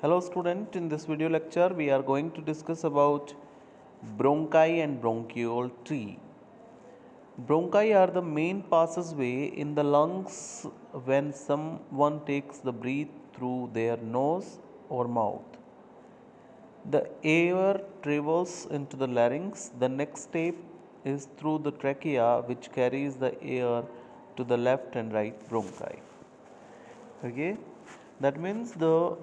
Hello student, in this video lecture we are going to discuss about bronchi and bronchial tree. Bronchi are the main passageway in the lungs when someone takes the breath through their nose or mouth. The air travels into the larynx. The next step is through the trachea, which carries the air to the left and right bronchi. Okay, that means the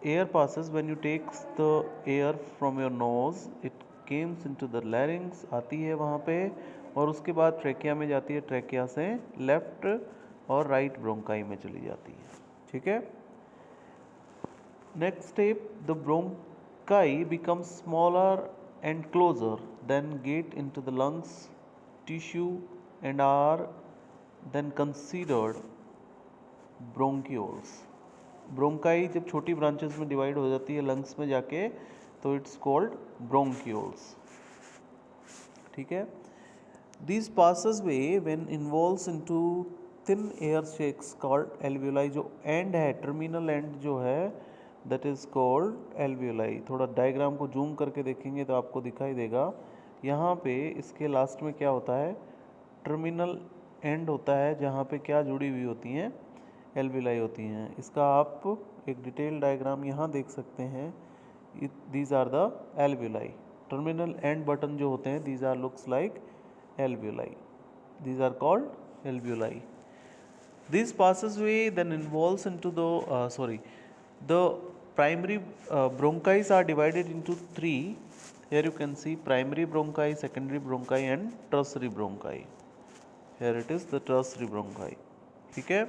air passes when you take the air from your nose, it comes into the larynx, आती है वहाँ पे और उसके बाद trachea में जाती है, ट्रेकिया से लेफ्ट और राइट ब्रोंकाई में चली जाती है. ठीक है. Next step, the bronchi becomes smaller and closer, then get into the lungs tissue and are then considered bronchioles. Bronchi जब छोटी ब्रांचेस में डिवाइड हो जाती है लंग्स में जाके तो इट्स कॉल्ड ब्रोंक्यूल्स. ठीक है. This passes way when involves into thin air shakes called alveoli. जो एंड है, टर्मिनल एंड जो है, दैट इज कॉल्ड एल्वियोलाई. थोड़ा डायग्राम को जूम करके देखेंगे तो आपको दिखाई देगा. यहाँ पे इसके लास्ट में क्या होता है, टर्मिनल एंड होता है जहाँ पे क्या जुड़ी हुई होती हैं, एल्वियोलाई होती हैं. इसका आप एक डिटेल डायग्राम यहाँ देख सकते हैं. These are the alveoli. Terminal end button जो होते हैं, these are looks like alveoli. These are called alveoli. This passageway then involves into the primary bronchi are divided into three. Here you can see primary bronchi, secondary bronchi and tertiary bronchi. Here it is the tertiary bronchi. ठीक है.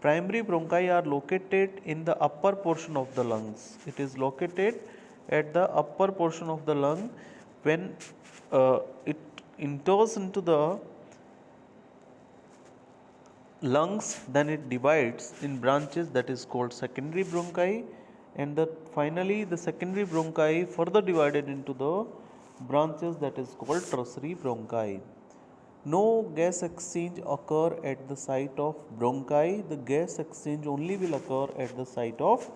Primary bronchi are located in the upper portion of the lungs. It is located at the upper portion of the lung. When it enters into the lungs, then it divides in branches, that is called secondary bronchi, and finally the secondary bronchi further divided into the branches, that is called tertiary bronchi. No gas exchange occur at the site of bronchi. The gas exchange only will occur at the site of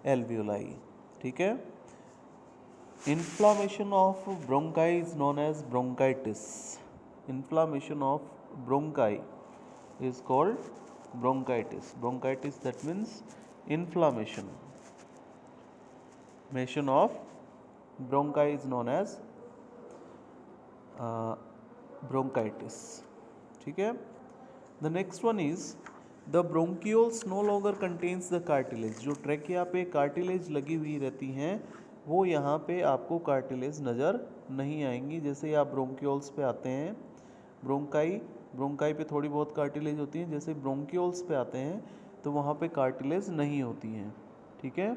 alveoli. ठीक है. Inflammation of bronchi is known as bronchitis. Inflammation of bronchi is called bronchitis. Bronchitis, that means inflammation. Inflammation of bronchi is known as bronchitis. ठीक है. The next one is the bronchioles no longer contains the cartilage. जो trachea पे cartilage लगी हुई रहती हैं वो यहाँ पे आपको कार्टिलेज नज़र नहीं आएंगी. जैसे आप ब्रोंक्यूल्स पे आते हैं, ब्रोंकाई पे थोड़ी बहुत कार्टिलेज होती हैं. जैसे ब्रोंक्यूल्स पे आते हैं तो वहाँ पे कार्टिलेज नहीं होती हैं. ठीक है.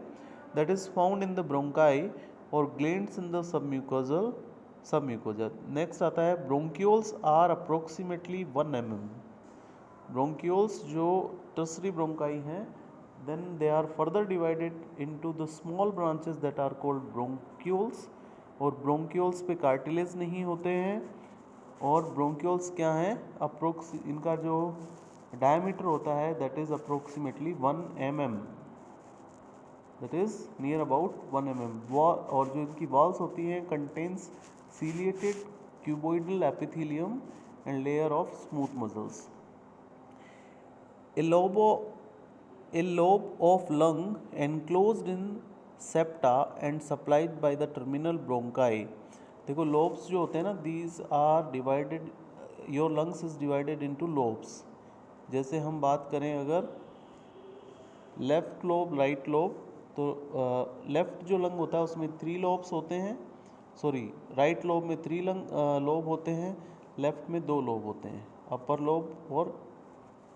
That is found in the bronchi और glands in the submucosa. Next आता है bronchioles are approximately 1 mm. Bronchioles जो टर्सरी ब्रोंकाई हैं, then they are further divided into the small branches that are called bronchioles. और bronchioles पे cartilage नहीं होते हैं. और ब्रोंक्यूल्स क्या हैं, इनका जो डायमीटर होता है that is approximately 1 mm. That is near about 1 mm. और जो इनकी वॉल्स होती हैं contains ciliated cuboidal epithelium and layer of smooth muscles. A lobe of lung enclosed in septa and supplied by the terminal bronchi. देखो lobes जो होते हैं ना, these are divided, your lungs is divided into lobes. जैसे हम बात करें अगर लेफ्ट लोब, राइट लोब, तो लेफ्ट जो लंग होता है उसमें 3 lobes होते हैं. राइट लोब में 3 लोब होते हैं, लेफ्ट में 2 लोब होते हैं, अपर लोब और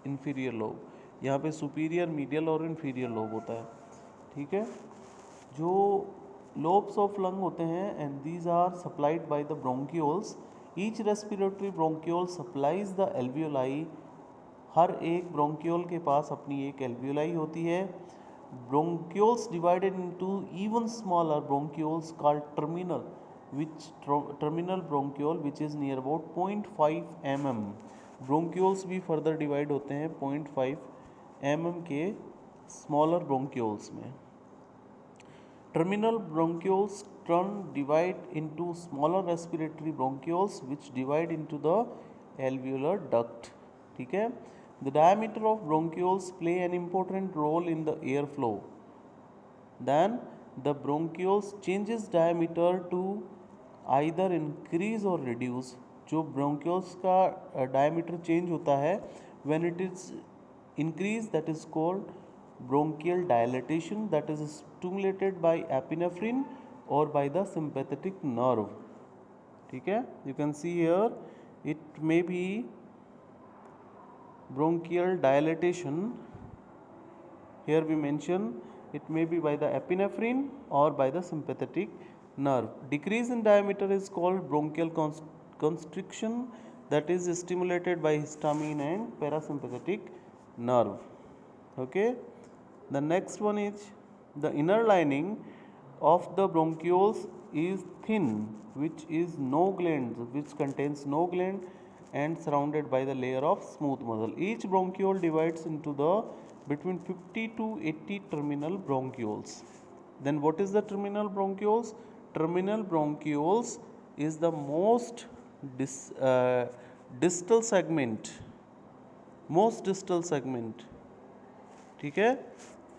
इन्फीरियर लोब. यहाँ पे सुपीरियर, मीडियल और इन्फीरियर लोब होता है. ठीक है. जो लोब्स ऑफ लंग होते हैं and these are supplied by the bronchioles. Each respiratory bronchiole supplies the alveoli. हर एक ब्रोंक्यूल के पास अपनी एक एल्वियोलाई होती है. Bronchioles divided into even smaller bronchioles called terminal bronchiole which is near about 0.5 mm. Bronchioles भी फर्दर डिवाइड होते हैं 0.5 mm के स्मॉलर ब्रोंक्यूल्स में. Terminal bronchioles divide into smaller respiratory bronchioles which divide into the alveolar duct. ठीक है. The diameter of bronchioles play an important role in the airflow. Then the bronchioles changes diameter to either increase or reduce. जो bronchioles का diameter change होता है when it is increase, that is called bronchial dilatation, that is stimulated by epinephrine or by the sympathetic nerve. ठीक है. You can see here it may be bronchial dilatation. Here we mention it may be by the epinephrine or by the sympathetic nerve. Decrease in diameter is called bronchial constriction, that is stimulated by histamine and parasympathetic nerve. Okay. The next one is the inner lining of the bronchioles is thin, which is no glands, which contains no gland and surrounded by the layer of smooth muscle. Each bronchiole divides into the between 50 to 80 terminal bronchioles. Then what is the terminal bronchioles? Terminal bronchioles is the most distal segment. ठीक है.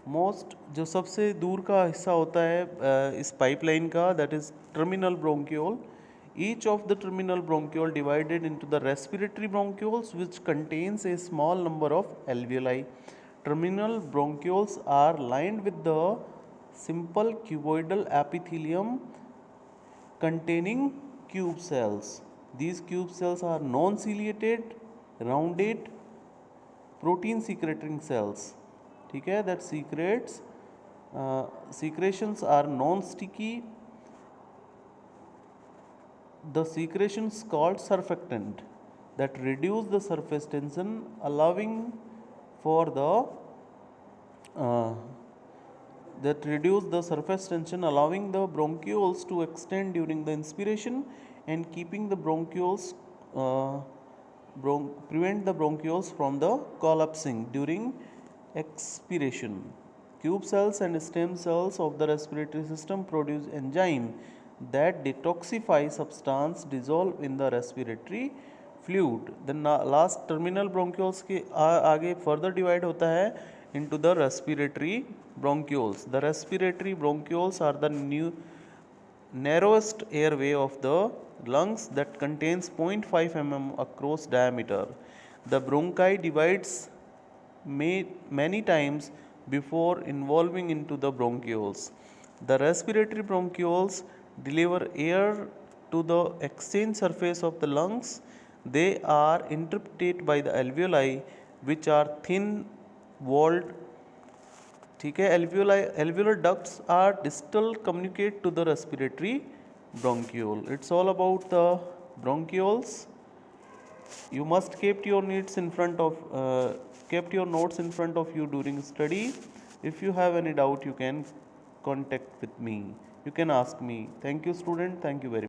Most जो सबसे दूर का हिस्सा होता है इस पाइपलाइन का, that is terminal bronchiole. Each of the terminal bronchiole divided into the respiratory bronchioles which contains a small number of alveoli. Terminal bronchioles are lined with the simple cuboidal epithelium containing cube cells. These cube cells are non-ciliated, rounded, protein secreting cells. ठीक है, that secretions are non-sticky. The secretions called surfactant that reduce the surface tension, allowing for the bronchioles to extend during the inspiration and keeping the bronchioles prevent the bronchioles from the collapsing during expiration. Tube cells and stem cells of the respiratory system produce enzyme that detoxify substance dissolved in the respiratory fluid. The last terminal bronchioles के आगे further divide होता है into the respiratory bronchioles. The respiratory bronchioles are the narrowest airway of the lungs that contains 0.5 mm across diameter. The bronchi divides many times before involving into the bronchioles. The respiratory bronchioles deliver air to the exchange surface of the lungs. They are interpreted by the alveoli which are thin walled. ठीक है. Alveolar ducts are distal, communicate to the respiratory bronchiole. It's all about the bronchioles. You must kept your notes in front of you during study. If you have any doubt, you can contact with me. You can ask me. Thank you, student. Thank you very much.